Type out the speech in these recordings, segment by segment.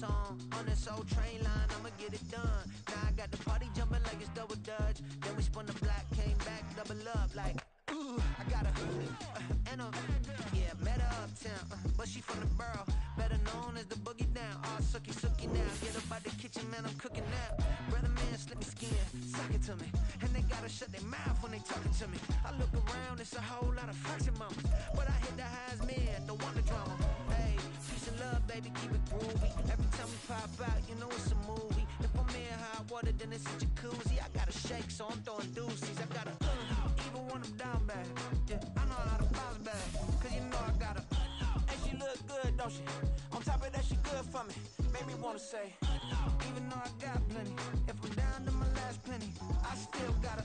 song on this old train line, I'ma get it done. Now I got the party jumping like it's double dutch. Then we spun the block, came back, double up like, ooh, I got a and a, yeah, met her uptown, but she from the borough, better known as the boogie down. All sookie now, get up out the kitchen, man, I'm cooking now. Brother man, slip me skin, suck it to me, and they gotta shut their mouth when they talking to me. I look around, it's a whole lot of fraction mamas, but I hit the highs, man, don't want the drama. Hey, peace and love, baby, keep it groovy. Every time we pop out, you know it's a movie. If I'm in hot water, then it's a jacuzzi. I gotta shake, so I'm throwing deuces. I gotta even when I'm down bad. Yeah, I know how to bounce back, cause you know I gotta. And she look good, don't she? On top of that, she good for me. Made me wanna say, even though I got plenty, if I'm down to my last penny, I still gotta.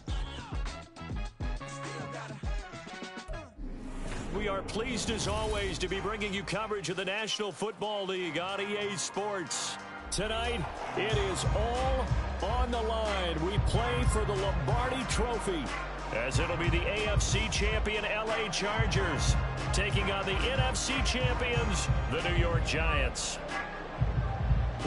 We are pleased as always to be bringing you coverage of the National Football League on EA Sports. Tonight, it is all on the line. We play for the Lombardi Trophy, as it'll be the AFC champion LA Chargers taking on the NFC champions, the New York Giants.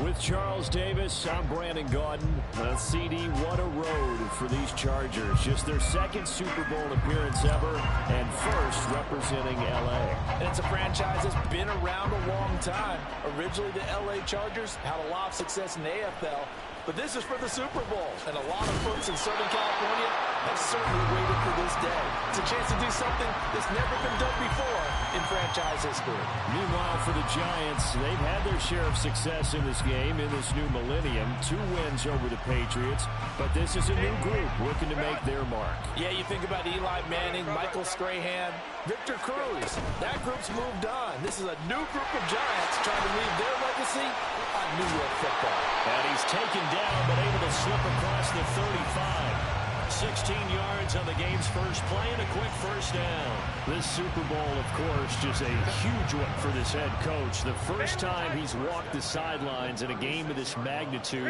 With Charles Davis, I'm Brandon Gaudin. CD, what a road for these Chargers. Just their second Super Bowl appearance ever, and first representing LA. And it's a franchise that's been around a long time. Originally, the LA Chargers had a lot of success in the AFL, but this is for the Super Bowl. And a lot of folks in Southern California have certainly waited for this day. It's a chance to do something that's never been done before in franchise history. Meanwhile, for the Giants, they've had their share of success in this game, in this new millennium. 2 wins over the Patriots, but this is a new group looking to make their mark. Yeah, you think about Eli Manning, Michael Strahan, Victor Cruz. That group's moved on. This is a new group of Giants trying to leave their legacy on New York football. And he's taken down, but able to slip across the 35. 16 yards on the game's first play and a quick first down. This Super Bowl, of course, just a huge one for this head coach. The first time he's walked the sidelines in a game of this magnitude.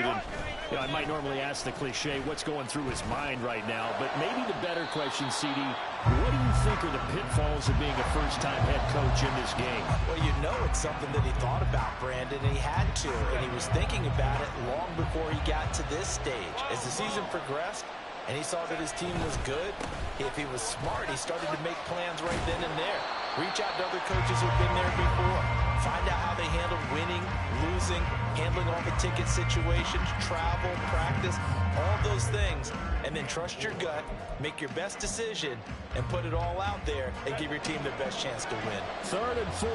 And I might normally ask the cliche, what's going through his mind right now? But maybe the better question, CD, what do you think are the pitfalls of being a first-time head coach in this game? Well, you know it's something that he thought about, Brandon, and he had to. And he was thinking about it long before he got to this stage. As the season progressed, and he saw that his team was good, if he was smart, he started to make plans right then and there. Reach out to other coaches who've been there before. Find out how they handled winning, losing, handling all the ticket situations, travel, practice, all those things. And then trust your gut, make your best decision, and put it all out there and give your team the best chance to win. 3rd and 4.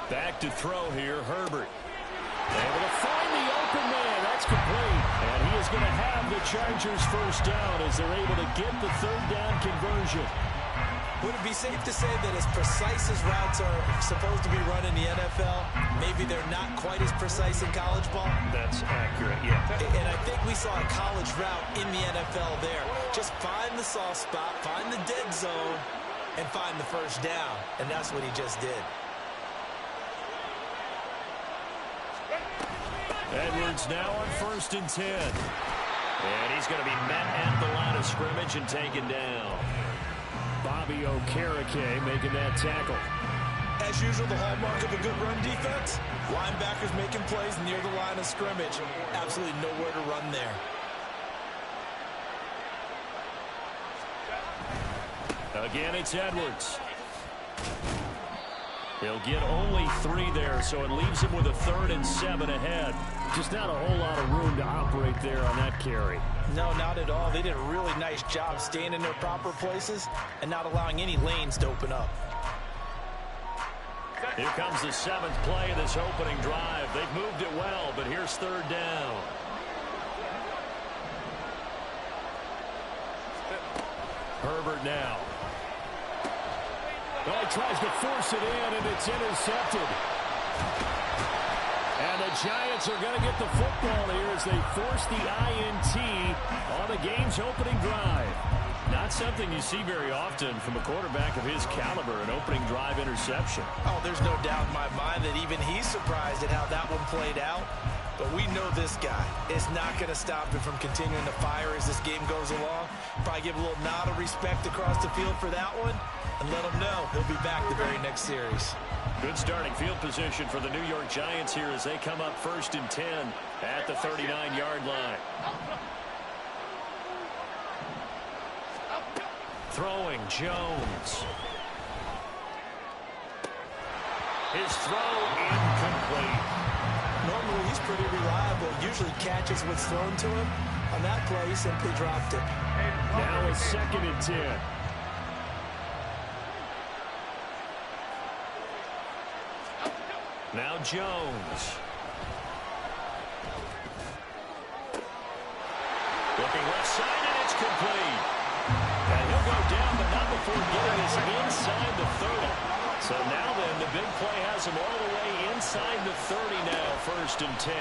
Back to throw here, Herbert. Able to find the open man. That's complete. And he is going to have the Chargers first down as they're able to get the 3rd down conversion. Would it be safe to say that as precise as routes are supposed to be run in the NFL, maybe they're not quite as precise in college ball? That's accurate, yeah. And I think we saw a college route in the NFL there. Just find the soft spot, find the dead zone, and find the first down. And that's what he just did. Edwards now on 1st and 10. And he's going to be met at the line of scrimmage and taken down. Bobby Okereke making that tackle. As usual, the hallmark of a good run defense, linebackers making plays near the line of scrimmage. Absolutely nowhere to run there. Again, it's Edwards. He'll get only 3 there, so it leaves him with a 3rd and 7 ahead. Just not a whole lot of room to operate there on that carry. No, not at all. They did a really nice job staying in their proper places and not allowing any lanes to open up. Here comes the 7th play of this opening drive. They've moved it well, but here's 3rd down. Herbert now. Well, he tries to force it in, and it's intercepted. And the Giants are going to get the football here as they force the INT on the game's opening drive. Not something you see very often from a quarterback of his caliber, an opening drive interception. Oh, there's no doubt in my mind that even he's surprised at how that one played out. But we know this guy is not going to stop him from continuing to fire as this game goes along. Probably give a little nod of respect across the field for that one and let him know he'll be back the very next series. Good starting field position for the New York Giants here as they come up 1st and 10 at the 39-yard line. Throwing Jones. His throw incomplete. Normally he's pretty reliable. Usually catches what's thrown to him. On that play, he simply dropped it. Now a 2nd and 10. Now Jones. Looking left side, and it's complete. And he'll go down, but not before getting us inside the 30. So now then, the big play has him all the way inside the 30 now, 1st and 10.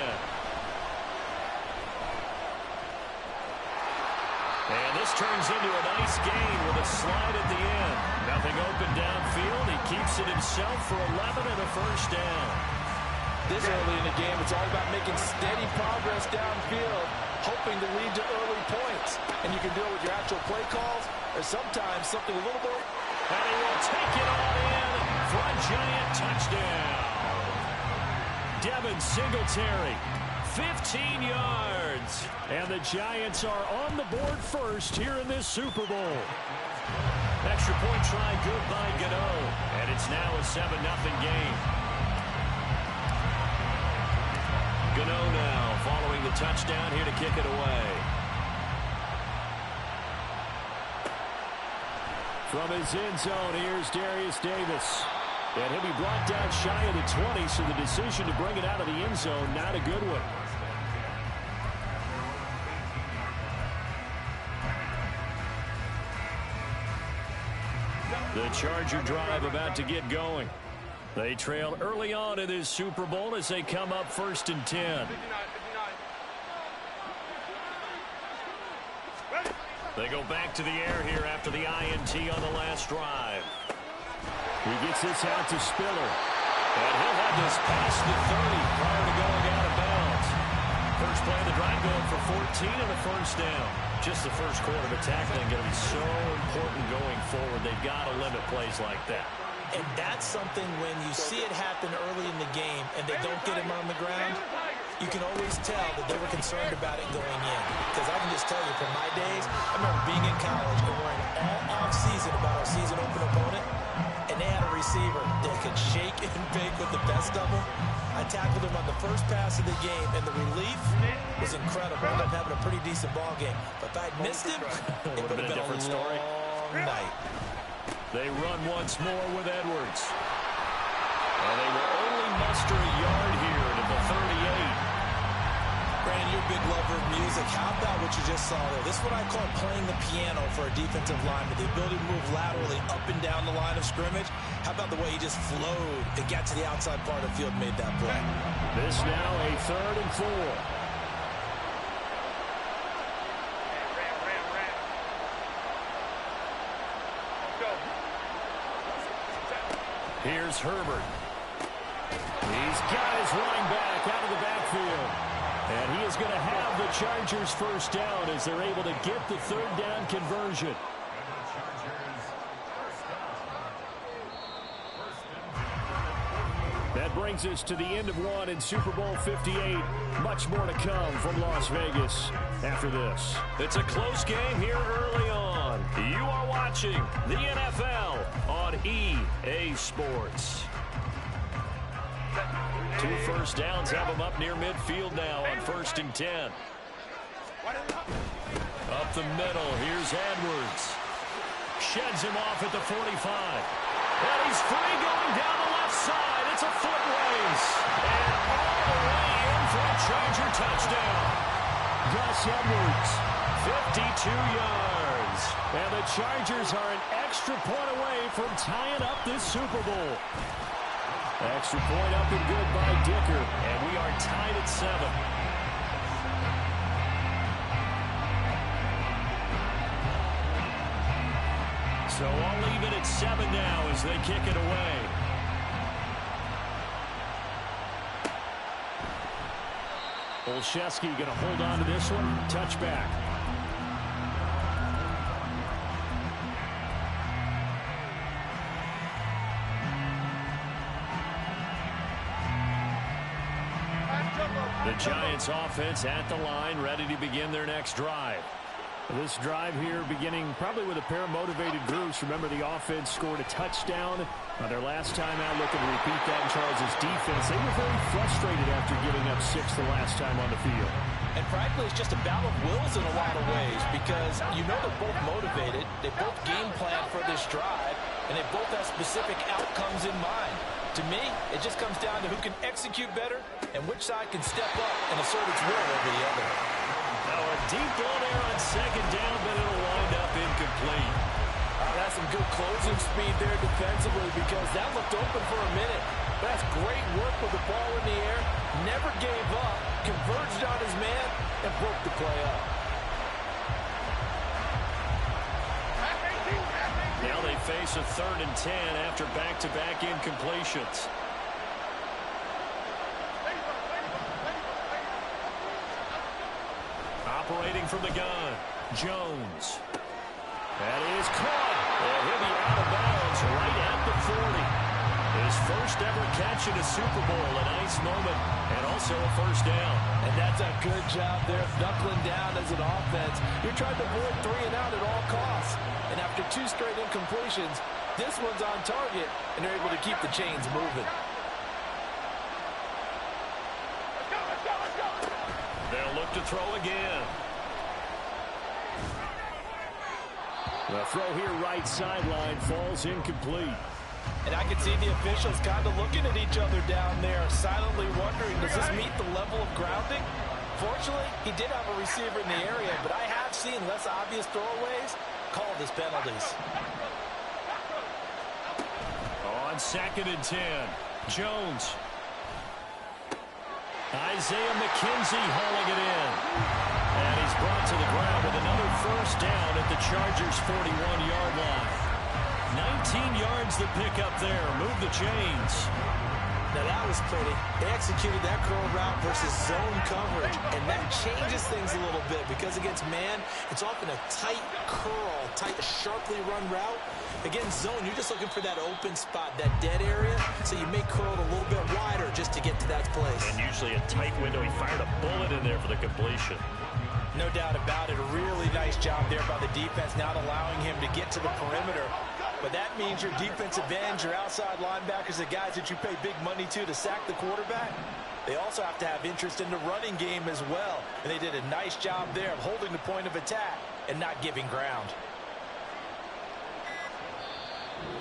And this turns into a nice gain with a slide at the end. Nothing open downfield. He keeps it himself for 11 and a 1st down. This early in the game, it's all about making steady progress downfield, hoping to lead to early points. And you can do it with your actual play calls, or sometimes something a little more. And he will take it all in for a giant touchdown. Devin Singletary, 15 yards. And the Giants are on the board first here in this Super Bowl. Extra point try good by Gano. And it's now a 7-0 game. Gano now following the touchdown here to kick it away. From his end zone, here's Darius Davis. And he'll be brought down shy of the 20, so the decision to bring it out of the end zone, not a good one. The Charger drive about to get going. They trail early on in this Super Bowl as they come up 1st and 10. They go back to the air here after the INT on the last drive. He gets this out to Spiller. And he'll have this past the 30 prior to going out of bounds. First play of the drive going for 14 and a 1st down. Just the first quarter of tackling going to be so important going forward. They've got to limit plays like that. And that's something when you see it happen early in the game and they don't get him on the ground, you can always tell that they were concerned about it going in. Because I can just tell you from my days, I remember being in college and worrying all off-season about our season open opponent, and they had a receiver that could shake and bake with the best of them. I tackled him on the first pass of the game, and the relief was incredible. I ended up having a pretty decent ball game. But if I'd missed him, it would have been a different story. Night. They run once more with Edwards. And they will only muster a yard here to the 38. Brandon, you're a big lover of music. How about what you just saw there? This is what I call playing the piano for a defensive lineman. The ability to move laterally up and down the line of scrimmage. How about the way he just flowed and got to the outside part of the field and made that play? This now a 3rd and 4. Here's Herbert. He's got his running back out of the backfield. And he is going to have the Chargers 1st down as they're able to get the 3rd down conversion. That brings us to the end of one in Super Bowl 58. Much more to come from Las Vegas after this. It's a close game here early on. You are watching the NFL on EA Sports. 2 1st downs have them up near midfield now on 1st and 10. Up the middle, here's Edwards. Sheds him off at the 45. And he's free going down the left side. It's a foot race. And all the way in for a Charger touchdown. Gus Edwards, 52 yards. And the Chargers are an extra point away from tying up this Super Bowl. Extra point up and good by Dicker. And we are tied at 7. So I'll leave it at 7 now as they kick it away. Olszewski going to hold on to this one. Touchback. The Giants offense at the line, ready to begin their next drive. This drive here beginning probably with a pair of motivated groups. Remember, the offense scored a touchdown on their last time out, looking to repeat that in Charles' defense. They were very frustrated after giving up 6 the last time on the field. And frankly, it's just a battle of wills in a lot of ways because you know they're both motivated, they both game plan for this drive, and they both have specific outcomes in mind. To me, it just comes down to who can execute better and which side can step up and assert its will over the other. Now a deep ball there on second down, but it'll wind up incomplete. That's some good closing speed there defensively because that looked open for a minute. But that's great work with the ball in the air. Never gave up, converged on his man, and broke the play up. Now they face a 3rd and 10 after back-to-back incompletions. Operating from the gun, Jones. That is caught. And he'll be out of bounds right at the 40. His first ever catch in a Super Bowl, a nice moment, and also a first down. And that's a good job there, knuckling down as an offense. You're trying to avoid 3 and out at all costs. And after 2 straight incompletions, this one's on target, and they're able to keep the chains moving. They'll look to throw again. The throw here right sideline falls incomplete. And I can see the officials kind of looking at each other down there, silently wondering, does this meet the level of grounding? Fortunately, he did have a receiver in the area, but I have seen less obvious throwaways called as penalties. On 2nd and 10, Jones. Isaiah McKenzie hauling it in. And he's brought to the ground with another first down at the Chargers' 41-yard line. 19 yards to pick up there. Move the chains. Now that was pretty. They executed that curl route versus zone coverage, and that changes things a little bit because against man, it's often a tight curl, tight, sharply run route. Against zone, you're just looking for that open spot, that dead area, so you may curl it a little bit wider just to get to that place. And usually a tight window. He fired a bullet in there for the completion. No doubt about it. A really nice job there by the defense, not allowing him to get to the perimeter. But that means your defensive ends, your outside linebackers, the guys that you pay big money to sack the quarterback, they also have to have interest in the running game as well. And they did a nice job there of holding the point of attack and not giving ground.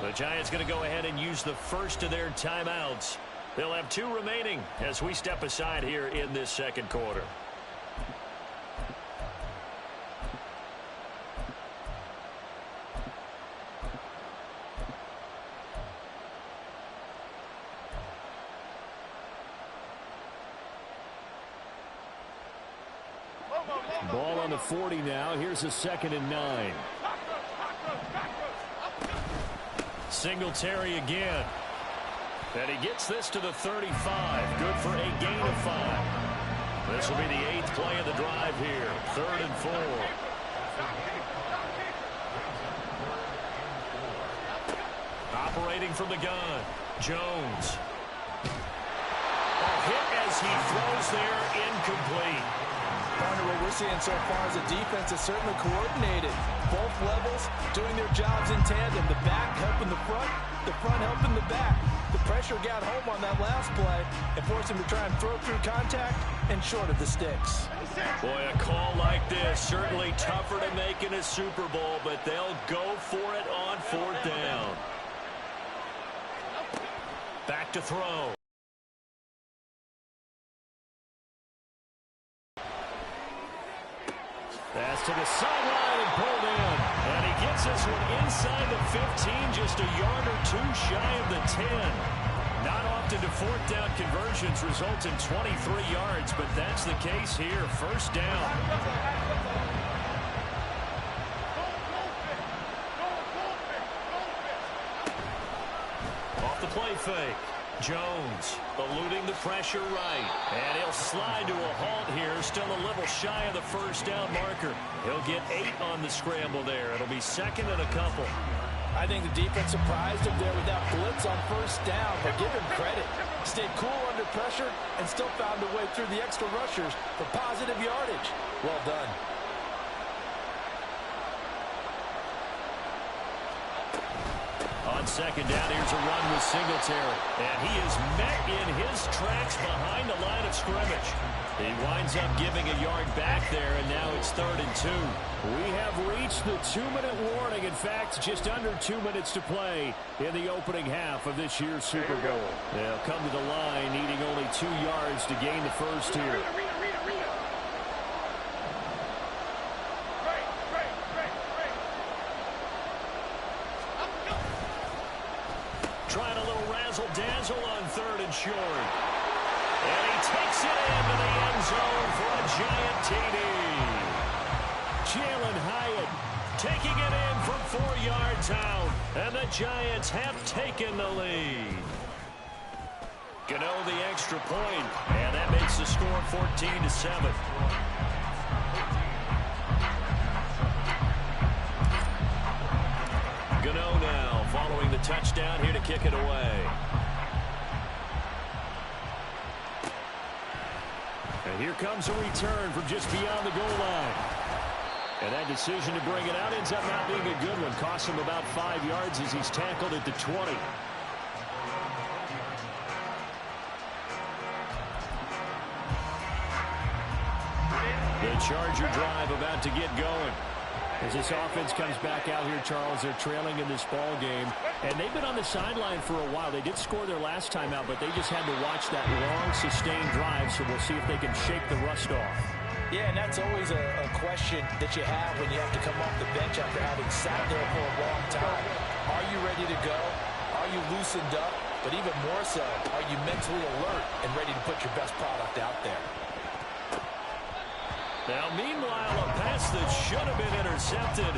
The Giants going to go ahead and use the first of their timeouts. They'll have 2 remaining as we step aside here in this second quarter. Ball on the 40 now. Here's a 2nd and 9. Singletary again. And he gets this to the 35. Good for a gain of 5. This will be the 8th play of the drive here. 3rd and 4. Operating from the gun, Jones. A hit as he throws there, incomplete. Partner, what we're seeing so far is a defense is certainly coordinated. Both levels doing their jobs in tandem. The back helping the front helping the back. The pressure got home on that last play and forced him to try and throw through contact and short of the sticks. Boy, a call like this, certainly tougher to make in a Super Bowl, but they'll go for it on 4th down. Back to throw. Pass to the sideline and pulled in. And he gets this one inside the 15, just a yard or 2 shy of the 10. Not often do 4th down conversions result in 23 yards, but that's the case here. First down. Off the play fake. Jones eluding the pressure right. And he'll slide to a halt here. Still a little shy of the first down marker. He'll get 8 on the scramble there. It'll be 2nd and a couple. I think the defense surprised him there with that blitz on first down, but give him credit. stayed cool under pressure and still found a way through the extra rushers for positive yardage. Well done. On second down, here's a run with Singletary. And he is met in his tracks behind the line of scrimmage. He winds up giving a yard back there, and now it's 3rd and 2. We have reached the 2-minute warning. In fact, just under 2 minutes to play in the opening half of this year's Super Bowl. They'll come to the line needing only 2 yards to gain the first here. Trying a little razzle-dazzle on 3rd and short. And he takes it into the end zone for a giant TD. Jalen Hyatt taking it in from 4 yards out. And the Giants have taken the lead. Gano the extra point. And that makes the score 14-7. Gano now following the touchdown here to kick it away. And here comes a return from just beyond the goal line. And that decision to bring it out ends up not being a good one. Costs him about 5 yards as he's tackled at the 20. The Charger drive about to get going. As this offense comes back out here, Charles, they're trailing in this ball game. And they've been on the sideline for a while. They did score their last time out, but they just had to watch that long, sustained drive, so we'll see if they can shake the rust off. Yeah, and that's always a question that you have when you have to come off the bench after having sat there for a long time. Are you ready to go? Are you loosened up? But even more so, are you mentally alert and ready to put your best product out there? Now, meanwhile, a pass that should have been intercepted,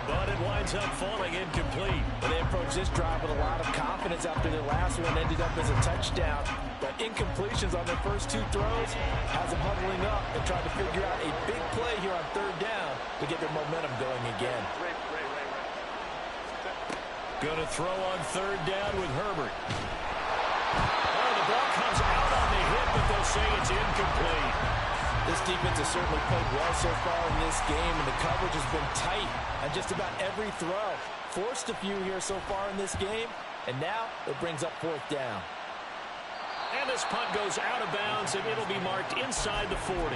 but it winds up falling incomplete. Well, they approached this drive with a lot of confidence after their last one ended up as a touchdown. But incompletions on their first 2 throws has them huddling up and trying to figure out a big play here on 3rd down to get their momentum going again. Going to throw on 3rd down with Herbert. Oh, the ball comes out on the hit, but they'll say it's incomplete. This defense has certainly played well so far in this game, and the coverage has been tight on just about every throw. Forced a few here so far in this game, and now it brings up 4th down. And this punt goes out of bounds, and it'll be marked inside the 40.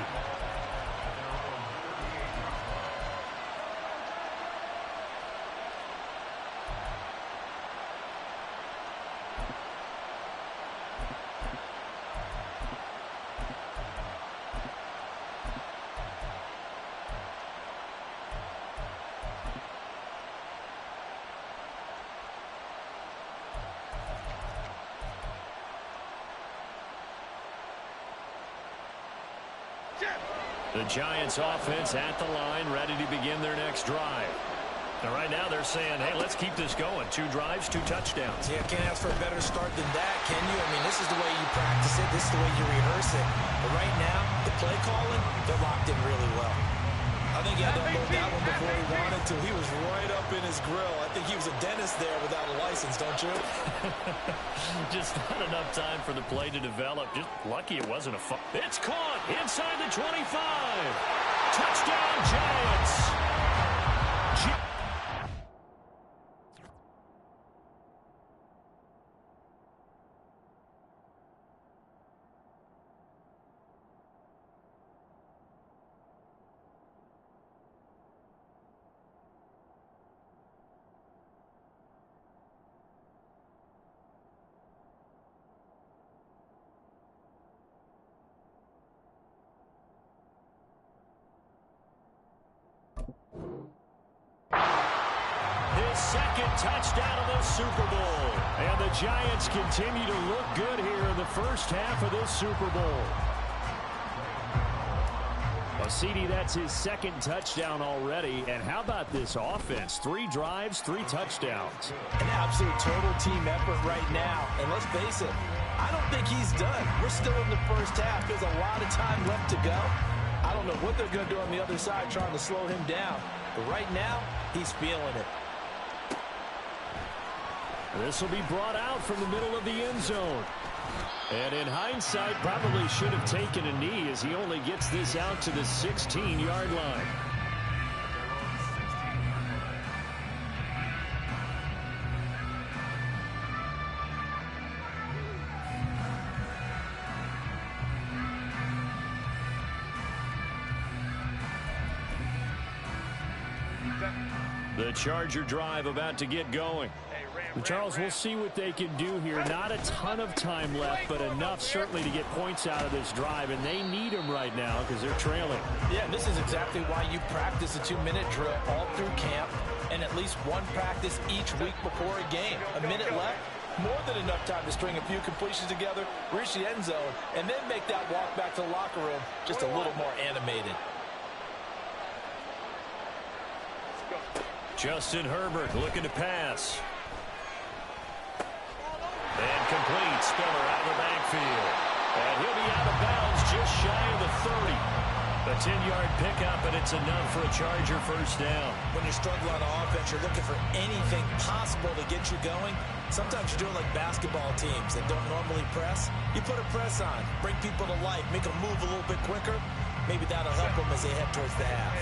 The Giants offense at the line, ready to begin their next drive. And right now they're saying, hey, let's keep this going. 2 drives, 2 touchdowns. Yeah, can't ask for a better start than that, can you? I mean, this is the way you practice it. This is the way you rehearse it. But right now, the play calling, they're locked in really well. I think he had to unload that one before he wanted to. He was right up in his grill. I think he was a dentist there without a license, don't you? Just not enough time for the play to develop. Just lucky it wasn't a It's caught inside the 25. Touchdown, Giants. Second touchdown of the Super Bowl. And the Giants continue to look good here in the first half of this Super Bowl. Well, CD, that's his 2nd touchdown already. And how about this offense? 3 drives, 3 touchdowns. An absolute total team effort right now. And let's face it, I don't think he's done. We're still in the first half. There's a lot of time left to go. I don't know what they're going to do on the other side trying to slow him down. But right now, he's feeling it. This will be brought out from the middle of the end zone. And in hindsight, probably should have taken a knee as he only gets this out to the 16-yard line. The Charger drive about to get going. Charles, we'll see what they can do here. Not a ton of time left, but enough certainly to get points out of this drive, and they need them right now because they're trailing. Yeah, this is exactly why you practice a 2-minute drill all through camp and at least one practice each week before a game. A minute left, more than enough time to string a few completions together, reach the end zone, and then make that walk back to the locker room just a little more animated. Justin Herbert looking to pass. And complete. Spiller out of the backfield. And he'll be out of bounds just shy of the 30. A 10-yard pickup, and it's enough for a Charger first down. When you're struggling on offense, you're looking for anything possible to get you going. Sometimes you're doing like basketball teams that don't normally press. You put a press on, bring people to life, make them move a little bit quicker. Maybe that'll help them as they head towards the half.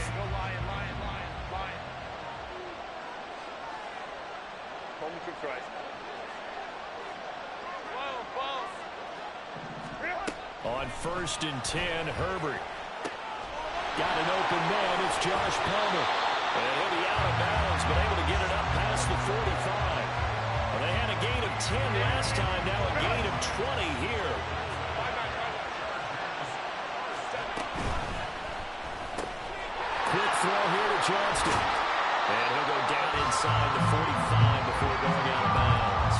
On 1st and 10, Herbert. Got an open man. It's Josh Palmer. And he'll be out of bounds, but able to get it up past the 45. Well, they had a gain of 10 last time, now a gain of 20 here. Quick throw here to Johnston. And he'll go down inside the 45 before going out of bounds.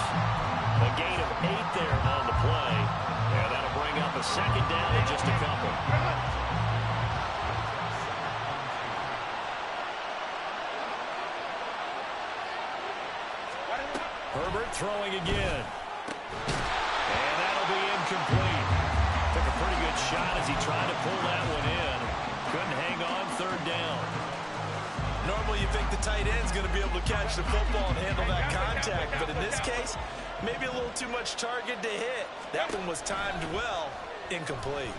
A gain of 8 there on the play. And that'll bring up a second down in just a couple. Herbert throwing again. And that'll be incomplete. Took a pretty good shot as he tried to pull that one in. Couldn't hang on, 3rd down. Normally you think the tight end's going to be able to catch the football and handle that contact, but in this case, maybe a little too much target to hit. That one was timed well, incomplete.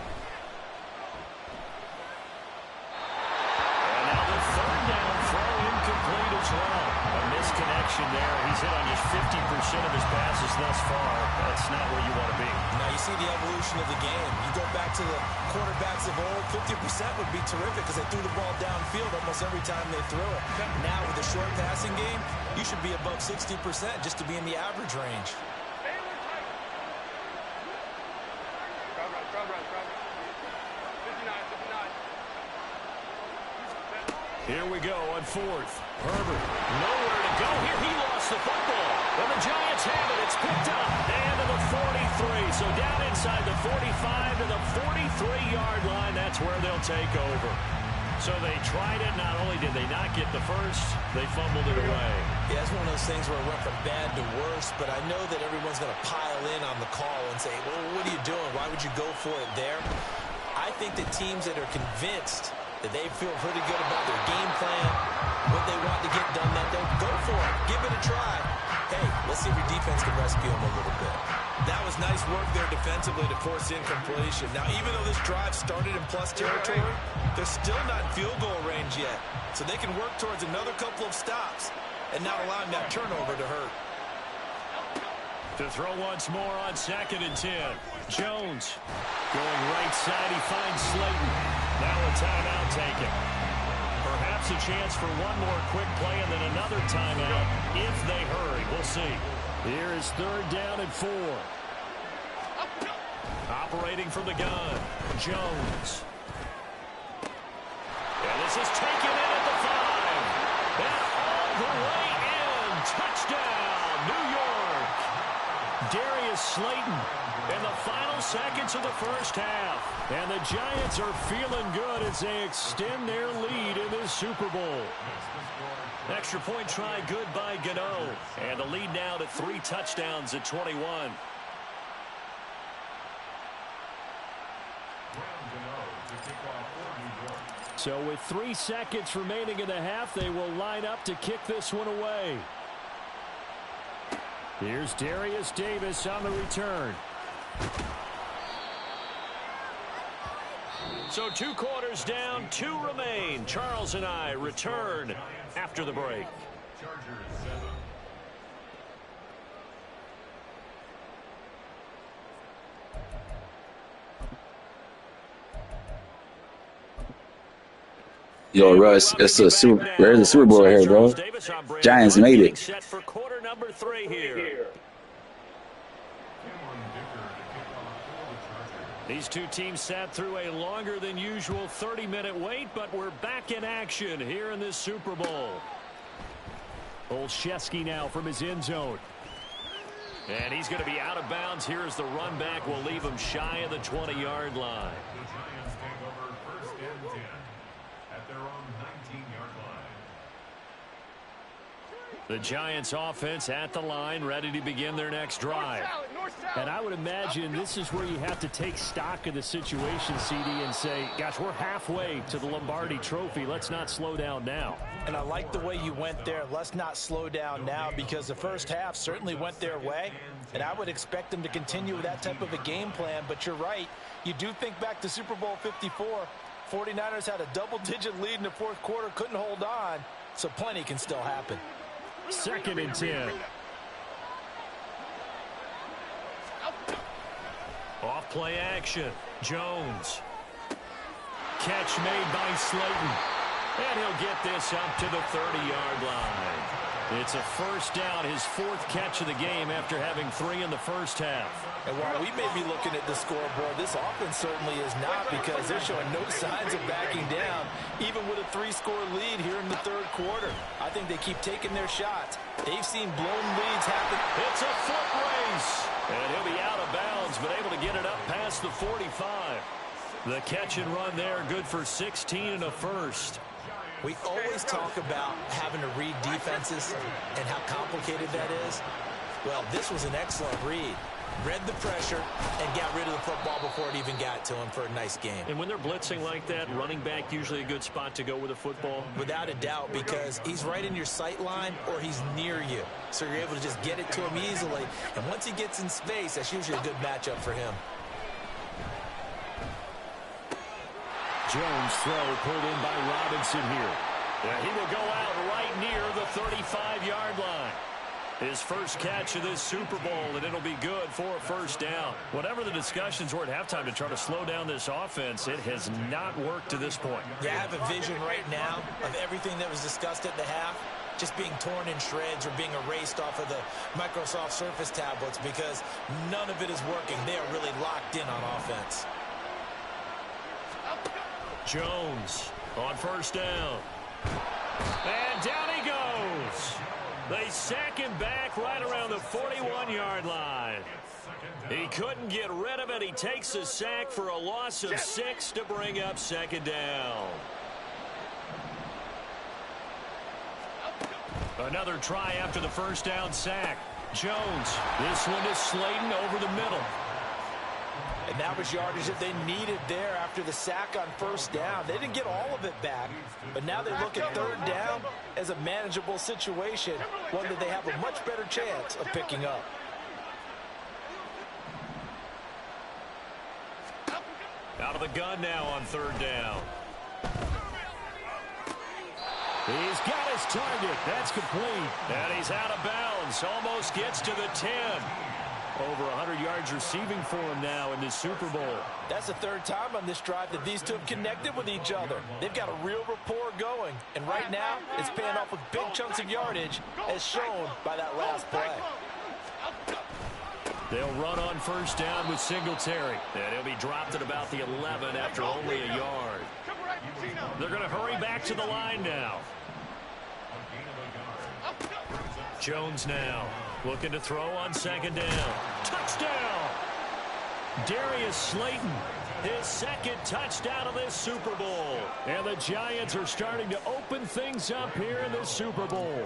And now the 3rd down throw incomplete as well. A misconnection there. He's hit on just 50% of his passes thus far. That's not where you want to be. Now you see the evolution of the game. You go back to the quarterbacks of old, 50% would be terrific because they threw the ball downfield almost every time they threw it. Now with the short passing game, you should be above 60% just to be in the average range. Here we go on 4th. Herbert, nowhere to go here. He lost the football. And the Giants have it. It's picked up. And to the 43. So down inside the 45 to the 43-yard line. That's where they'll take over. So they tried it. Not only did they not get the first, they fumbled it away. Yeah, it's one of those things where it went from bad to worse, but I know that everyone's going to pile in on the call and say, well, what are you doing? Why would you go for it there? I think that teams that are convinced that they feel pretty good about their game plan, what they want to get done, that they'll go for it. Give it a try. Hey, let's see if your defense can rescue them a little bit. That was nice work there defensively to force incompletion. Now, even though this drive started in plus territory, they're still not in field goal range yet. So they can work towards another couple of stops and not allowing that turnover to hurt. To throw once more on 2nd and 10. Jones going right side. He finds Slayton. Now a timeout taken. Perhaps a chance for one more quick play and then another timeout if they hurry. We'll see. Here is 3rd down and 4. Operating from the gun, Jones. And this is taken in at the 5. And all the way in. Touchdown, New York. Darius Slayton in the final seconds of the first half. And the Giants are feeling good as they extend their lead in this Super Bowl. Extra point try good by Gano. And the lead now to 3 touchdowns at 21. So with 3 seconds remaining in the half, they will line up to kick this one away. Here's Darius Davis on the return. So 2 quarters down, 2 remain. Charles and I return after the break. Yo, Russ, it's a Super. There's a Super Bowl right here, bro. Giants made it. Set for quarter number 3 here. These two teams sat through a longer than usual 30-minute wait, but we're back in action here in this Super Bowl. Olszewski now from his end zone. And he's going to be out of bounds here as the run back will leave him shy of the 20-yard line. The Giants take over first and 10 at their own 19-yard line. The Giants offense at the line, ready to begin their next drive. And I would imagine this is where you have to take stock of the situation, CD, and say, gosh, we're halfway to the Lombardi Trophy. Let's not slow down now. And I like the way you went there. Let's not slow down now, because the first half certainly went their way. And I would expect them to continue with that type of a game plan. But you're right. You do think back to Super Bowl 54. 49ers had a double-digit lead in the fourth quarter, couldn't hold on. So plenty can still happen. 2nd and 10. Off play action. Jones. Catch made by Slayton. And he'll get this up to the 30-yard line. It's a first down, his 4th catch of the game after having 3 in the first half. And while we may be looking at the scoreboard, this offense certainly is not, because they're showing no signs of backing down, even with a 3-score lead here in the third quarter. I think they keep taking their shots. They've seen blown leads happen. It's a foot race. And he'll be out of bounds, but able to get it up past the 45. The catch and run there, good for 16 and a first. We always talk about having to read defenses and how complicated that is. Well, this was an excellent read. Read the pressure and got rid of the football before it even got to him for a nice game. And when they're blitzing like that, running back usually a good spot to go with a football? Without a doubt, because he's right in your sight line or he's near you. So you're able to just get it to him easily. And once he gets in space, that's usually a good matchup for him. Jones throw pulled in by Robinson here. He will go out right near the 35-yard line. His first catch of this Super Bowl, and it'll be good for a first down. Whatever the discussions were at halftime to try to slow down this offense, it has not worked to this point. Yeah, I have a vision right now of everything that was discussed at the half just being torn in shreds or being erased off of the Microsoft Surface tablets, because none of it is working. They are really locked in on offense. Jones on first down. And down he goes. They sack him back right around the 41-yard line. He couldn't get rid of it. He takes a sack for a loss of 6 to bring up 2nd down. Another try after the first down sack. Jones, this one to Slayton over the middle. And that was yardage that they needed there after the sack on first down. They didn't get all of it back, but now they look at 3rd down as a manageable situation, one that they have a much better chance of picking up. Out of the gun now on 3rd down. He's got his target. That's complete. And he's out of bounds. Almost gets to the 10. Over 100 yards receiving for him now in this Super Bowl. That's the 3rd time on this drive that these two have connected with each other. They've got a real rapport going. And right now, it's paying off with big chunks of yardage, as shown by that last play. They'll run on first down with Singletary. And he'll be dropped at about the 11 after only a yard. They're going to hurry back to the line now. Jones now looking to throw on 2nd down. Touchdown! Darius Slayton, his 2nd touchdown of this Super Bowl. And the Giants are starting to open things up here in this Super Bowl.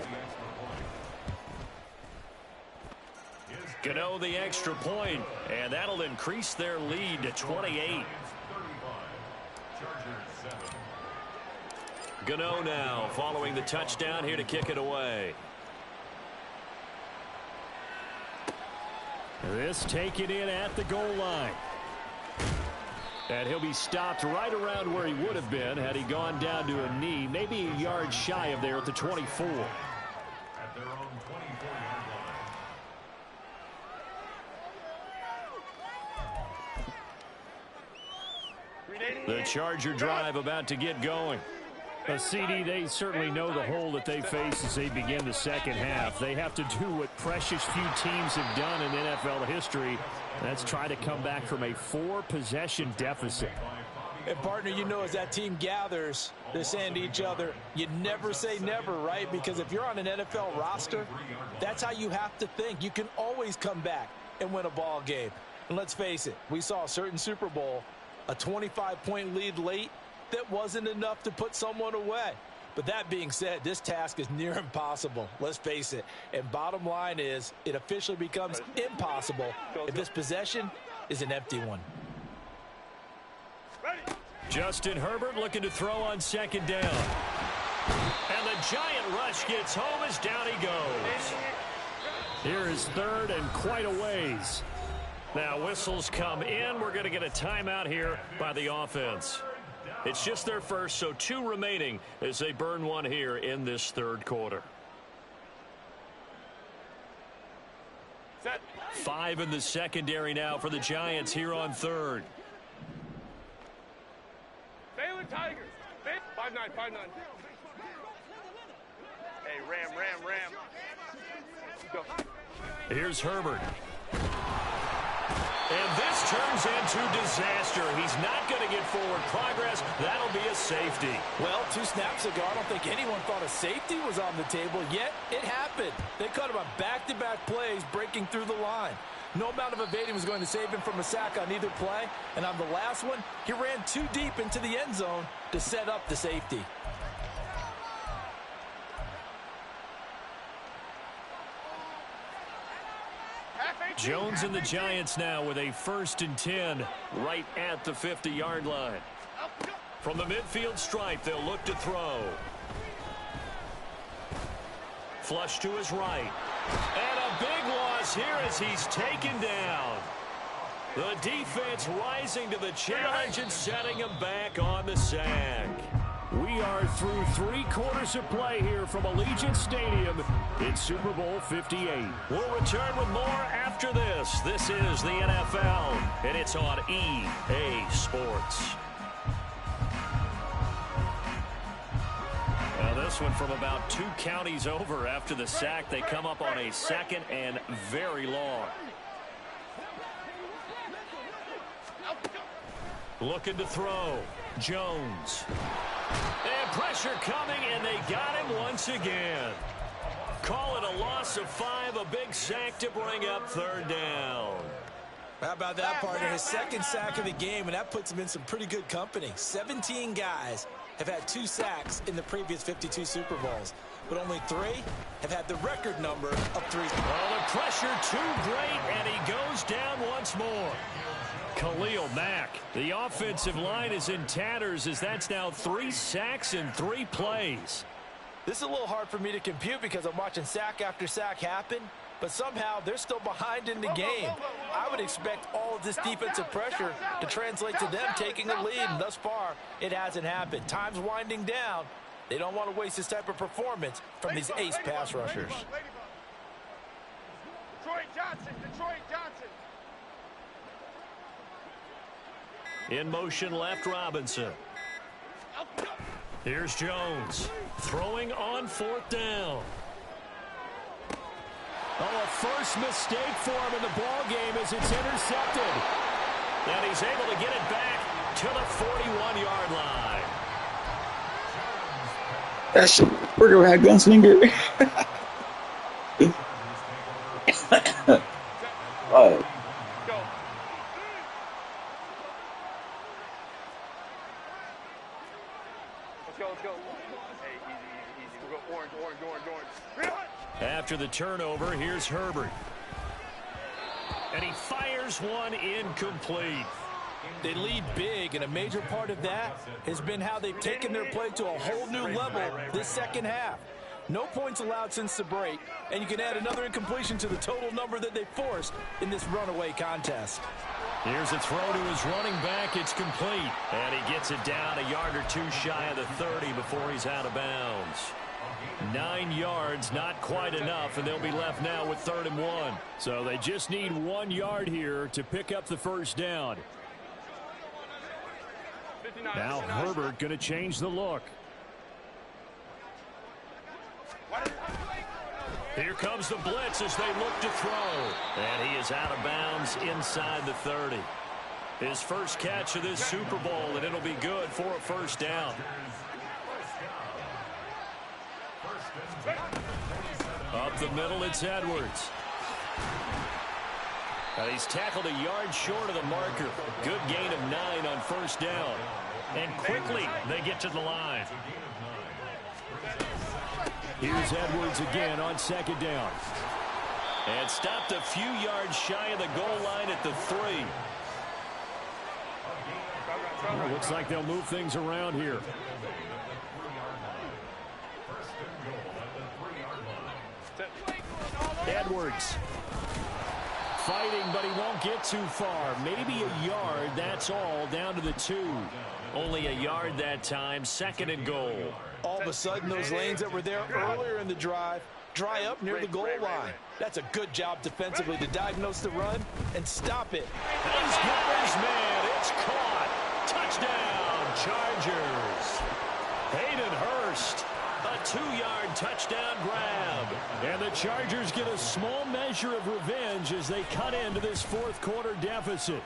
Gano the extra point, and that'll increase their lead to 28. Gano now following the touchdown here to kick it away. This taken in at the goal line. And he'll be stopped right around where he would have been had he gone down to a knee, maybe a yard shy of there at the 24. At their own 24-yard line. The Charger drive about to get going. CD, they certainly know the hole that they face as they begin the second half. They have to do what precious few teams have done in NFL history. That's try to come back from a 4-possession deficit. And, partner, you know, as that team gathers, they're saying to each other, you never say never, right? Because if you're on an NFL roster, that's how you have to think. You can always come back and win a ball game. And let's face it, we saw a certain Super Bowl, a 25-point lead late, that wasn't enough to put someone away. But that being said, this task is near impossible. Let's face it. And bottom line is, it officially becomes impossible if this possession is an empty one. Justin Herbert looking to throw on second down. And the giant rush gets home as down he goes. Here is third and quite a ways. Now whistles come in. We're going to get a timeout here by the offense. It's just their first, so 2 remaining as they burn one here in this third quarter. Set. 5 in the secondary now for the Giants here on third. Baylor Tigers. 5-9, 5-9. Hey, Ram. Go. Here's Herbert. And this turns into disaster. He's not going to get forward progress. That'll be a safety. Well, 2 snaps ago, I don't think anyone thought a safety was on the table, yet it happened. They cut him on back-to-back plays, breaking through the line. No amount of evading was going to save him from a sack on either play. And on the last one, he ran too deep into the end zone to set up the safety. Jones and the Giants now with a 1st and 10 right at the 50-yard line. From the midfield stripe, they'll look to throw. Flush to his right. And a big loss here as he's taken down. The defense rising to the challenge and setting him back on the sack. We are through 3 quarters of play here from Allegiant Stadium in Super Bowl 58. We'll return with more after this. This is the NFL, and it's on EA Sports. Now this one from about 2 counties over after the sack. They come up on a 2nd and very long. Looking to throw. Jones. And pressure coming, and they got him once again. Call it a loss of 5, a big sack to bring up 3rd down. How about that, partner? His 2nd sack of the game, and that puts him in some pretty good company. 17 guys have had 2 sacks in the previous 52 Super Bowls, but only 3 have had the record number of 3. Well, the pressure too great, and he goes down once more. Khalil Mack. The offensive line is in tatters as that's now 3 sacks in 3 plays. This is a little hard for me to compute because I'm watching sack after sack happen, but somehow they're still behind in the game. I would expect all of this defensive pressure to translate to them taking a lead, and thus far, it hasn't happened. Time's winding down. They don't want to waste this type of performance from these ace pass rushers. Detroit Johnson. In motion left, Robinson. Here's Jones. Throwing on 4th down. Oh, a first mistake for him in the ball game as it's intercepted. And he's able to get it back to the 41-yard line. That shit, Burger had gunslinger. Oh. Let's go. Hey, easy. We'll go orange. After the turnover, here's Herbert. And he fires one incomplete. They lead big, and a major part of that has been how they've taken their play to a whole new level this second half. No points allowed since the break, and you can add another incompletion to the total number that they forced in this runaway contest. Here's a throw to his running back. It's complete. And he gets it down a yard or two shy of the 30 before he's out of bounds. 9 yards, not quite enough, and they'll be left now with 3rd and 1. So they just need 1 yard here to pick up the first down. Now Herbert going to change the look. Here comes the blitz as they look to throw. And he is out of bounds inside the 30. His first catch of this Super Bowl, and it'll be good for a first down. Up the middle, it's Edwards. Now he's tackled a yard short of the marker. Good gain of 9 on first down. And quickly, they get to the line. Here's Edwards again on 2nd down. And stopped a few yards shy of the goal line at the 3. Well, looks like they'll move things around here. Edwards fighting, but he won't get too far. Maybe a yard, that's all, down to the 2. Only a yard that time, 2nd and goal. All of a sudden, those lanes that were there earlier in the drive dry up near the goal line. That's a good job defensively to diagnose the run and stop it. He's got his man. It's caught. Touchdown, Chargers. Hayden Hurst. A 2-yard touchdown grab. And the Chargers get a small measure of revenge as they cut into this 4th quarter deficit.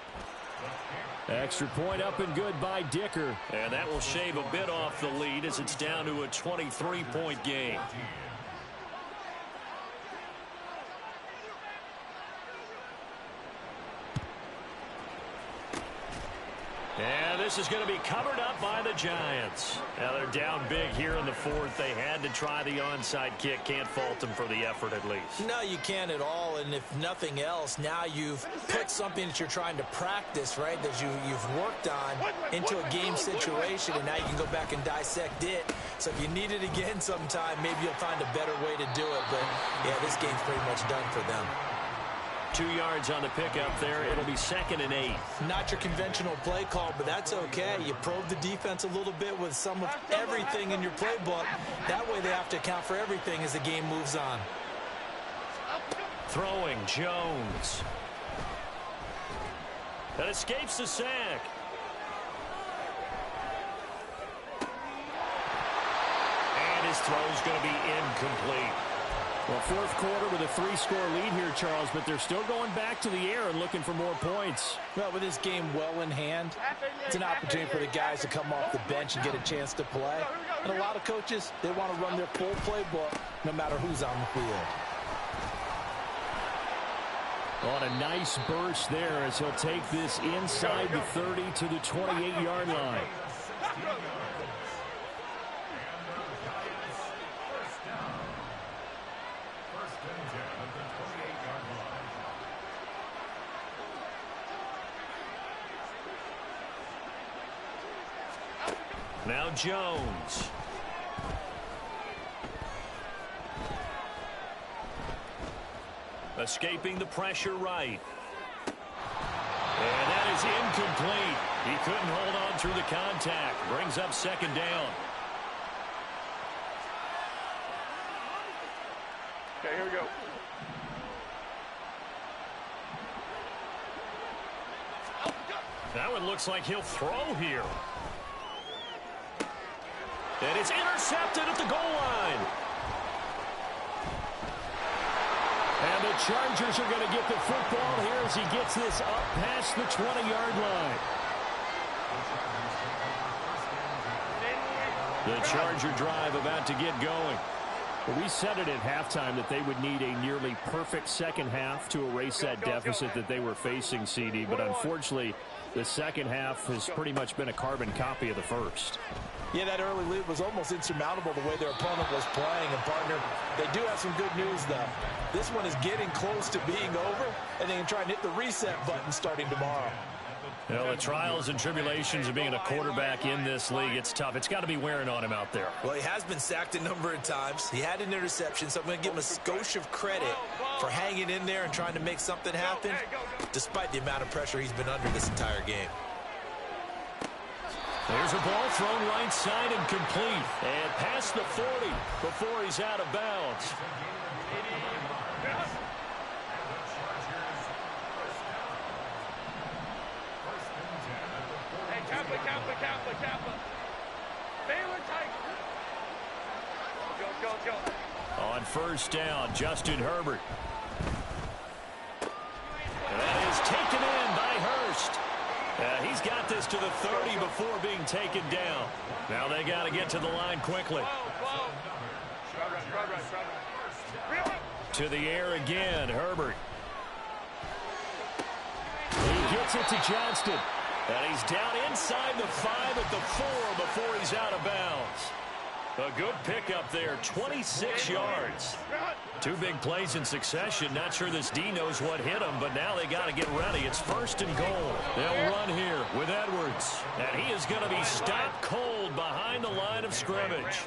Extra point up and good by Dicker. And that will shave a bit off the lead as it's down to a 23-point game. And this is going to be covered up by the Giants. Now they're down big here in the 4th. They had to try the onside kick. Can't fault them for the effort at least. No, you can't at all. And if nothing else, now you've put something that you're trying to practice, right, that you've worked on into a game situation, and now you can go back and dissect it. So if you need it again sometime, maybe you'll find a better way to do it. But, yeah, this game's pretty much done for them. 2 yards on the pickup there. It'll be 2nd and 8. Not your conventional play call, but that's okay. You probe the defense a little bit with some of everything in your playbook. That way they have to account for everything as the game moves on. Throwing, Jones. That escapes the sack. And his throw's going to be incomplete. Well, 4th quarter with a 3-score lead here, Charles, but they're still going back to the air and looking for more points. Well, with this game well in hand, it's an opportunity for the guys to come off the bench and get a chance to play. And a lot of coaches, they want to run their full playbook no matter who's on the field. On a nice burst there as he'll take this inside the 30 to the 28-yard line. Now Jones. Escaping the pressure right. And that is incomplete. He couldn't hold on through the contact. Brings up 2nd down. Okay, here we go. That one looks like he'll throw here. And it's intercepted at the goal line. And the Chargers are going to get the football here as he gets this up past the 20-yard line. The Charger drive about to get going. Well, we said it at halftime that they would need a nearly perfect second half to erase that deficit that they were facing, CD. But unfortunately, the second half has pretty much been a carbon copy of the first. Yeah, that early lead was almost insurmountable the way their opponent was playing. And, partner, they do have some good news, though. This one is getting close to being over, and they can try and hit the reset button starting tomorrow. You know, the trials and tribulations of being a quarterback in this league, it's tough. It's got to be wearing on him out there. Well, he has been sacked a number of times. He had an interception, so I'm going to give him a skosh of credit for hanging in there and trying to make something happen, despite the amount of pressure he's been under this entire game. There's a ball thrown right side and complete. And past the 40 before he's out of bounds. Kappa. Baylor Tigers. Go. On first down, Justin Herbert. That is taken in by Hurst. He's got this to the 30 before being taken down. Now they got to get to the line quickly. To the air again, Herbert. He gets it to Johnston. And he's down inside the 5 at the 4 before he's out of bounds. A good pickup there, 26 yards. 2 big plays in succession. Not sure this D knows what hit him, but now they got to get ready. It's first and goal. They'll run here with Edwards. And he is going to be stopped cold behind the line of scrimmage.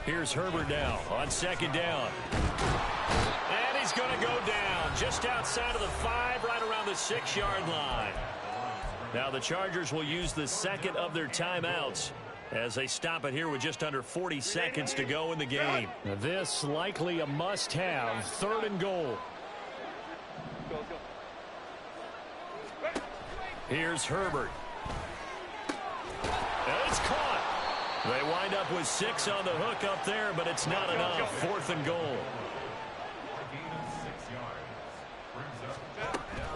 Here's Herbert now on second down. And he's going to go down just outside of the 5, right around the 6-yard line. Now the Chargers will use the second of their timeouts as they stop it here with just under 40 seconds to go in the game. This likely a must-have, third and goal. Here's Herbert. And it's caught. They wind up with 6 on the hook up there, but it's not enough. Fourth and goal.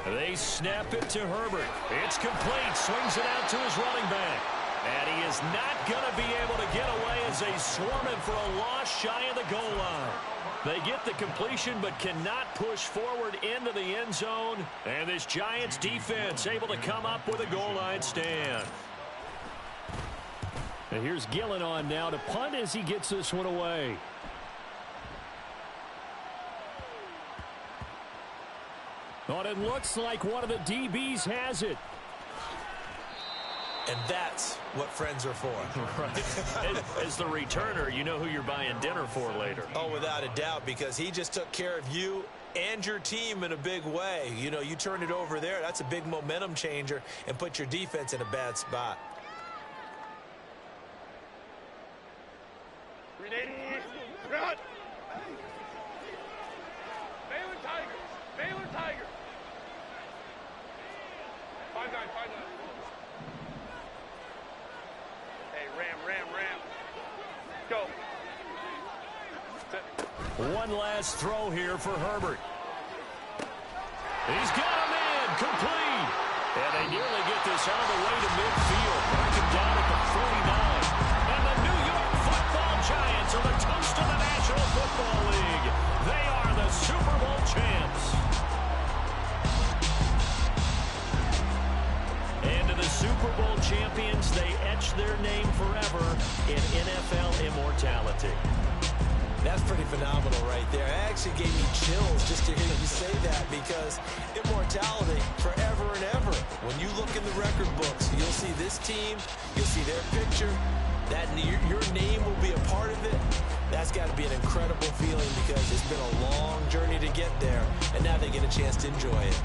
They snap it to Herbert. It's complete. Swings it out to his running back. And he is not going to be able to get away as they swarm him for a loss shy of the goal line. They get the completion but cannot push forward into the end zone. And this Giants defense able to come up with a goal line stand. And here's Gillen on now to punt as he gets this one away. But it looks like one of the DBs has it. And that's what friends are for. Right. As the returner, you know who you're buying dinner for later. Oh, without a doubt, because he just took care of you and your team in a big way. You know, you turn it over there, that's a big momentum changer and put your defense in a bad spot. Run! Baylor Tigers. 5-9. Hey, Ram. Go. One last throw here for Herbert. He's got him in, complete. And they nearly get this all the way to midfield. Mark him down at the 49. And the New York Football Giants are the toast of the National Football League. They are the Super Bowl champs. And to the Super Bowl champions, they etch their name forever in NFL immortality. That's pretty phenomenal right there. It actually gave me chills just to hear you say that, because immortality forever and ever. When you look in the record books, you'll see this team, you'll see their picture, that your name will be a part of it. That's got to be an incredible feeling, because it's been a long journey to get there, and now they get a chance to enjoy it.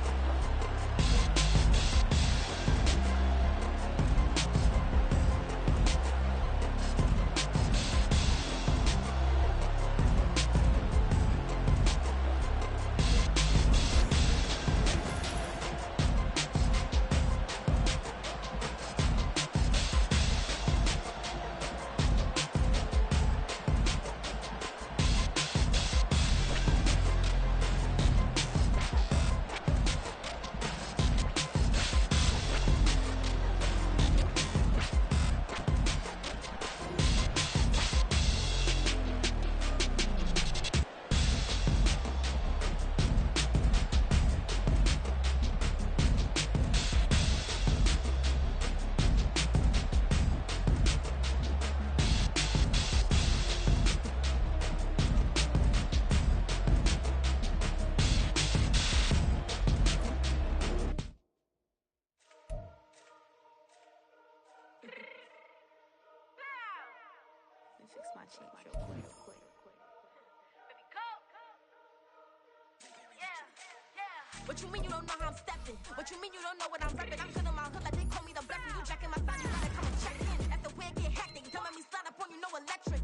What you mean you don't know how I'm stepping? What you mean you don't know what I'm repping? I'm good on my hood like they call me the blessing. You jacking my side, you gotta come and check in. That's the way it get hectic. Don't let me slide up on you, no electric.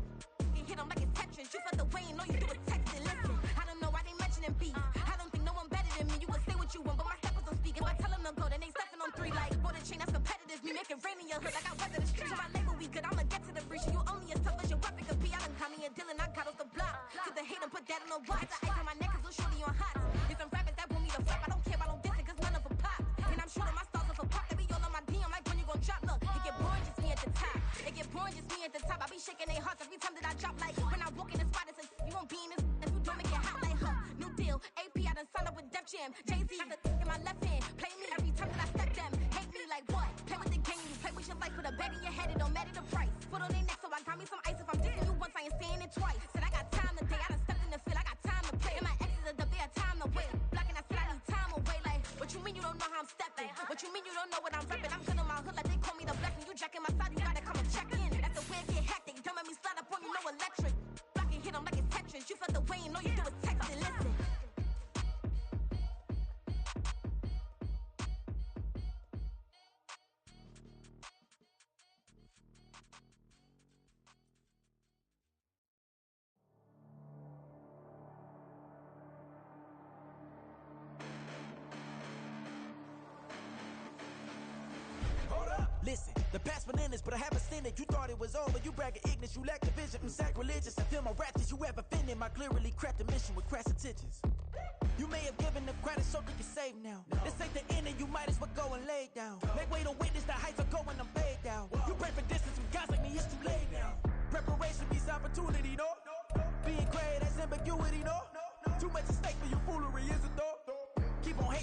You hit them like it's Tetris. You felt the way and all you do is text it. Listen, I don't know why they mentioning beef. I don't think no one better than me. You would say what you want, but my steppers don't speak. If I tell them to go, then they stepping on 3 like border chain. That's competitive. Me make it rain in your hood like I weather the street. So my label we good. I'ma get to the breach. You only as tough as your weapon could be. I done call me a Dylan. I got off the block. Cause the hate and put that on the watch. The ice on my neck is little shorty on hot. Get some rappers that want me to flap. I don't care about no dissing cause none of them pop. And I'm shooting my stars off a pop. They be all on my DM like when you gon' drop. Look, it get boring just me at the top. It get boring just me at the top. I be shaking their hearts every time that I drop. Like when I walk in the spot, it's a you won't be in this. If you don't make it hot like new deal. AP, I done signed up with Def Jam. Jay-Z got the in my left hand. Play me every time that I step them. Hate me like what? Play with the game. You play with your life. Put a bag in your head. It don't matter the price. Foot on their neck, so I got me some ice. If I'm dissing you once, I ain't saying it twice. Said I got time today. I done stepped in the field. I got time to play. And my exes are up there. Time to wait. Blocking, I said I need time away. Like what you mean you don't know how I'm stepping? What you mean you don't know what I'm repping? I'm good on my hood like they call me the blessing. You jacking my side, you gotta come and check in. That's the way it get hectic. Don't let me slide up on you, no electric. Blocking, hit them like it's Tetris. You felt the way and all you do is text it. Listen. Listen, the past bananas, but I haven't seen it. You thought it was over, you bragging ignorance, you lack the vision. I'm sacrilegious, I feel my raptors, you ever offended my clearly crafted mission with crass intentions. You may have given them credit so they can save now. This ain't the end and you might as well go and lay down. Make way to witness the heights are going, I'm paid down. You pray for distance from guys like me, it's too late now. Preparation means opportunity, no? Being great has ambiguity, no? Too much at stake for your foolery, is it though? Keep on hating.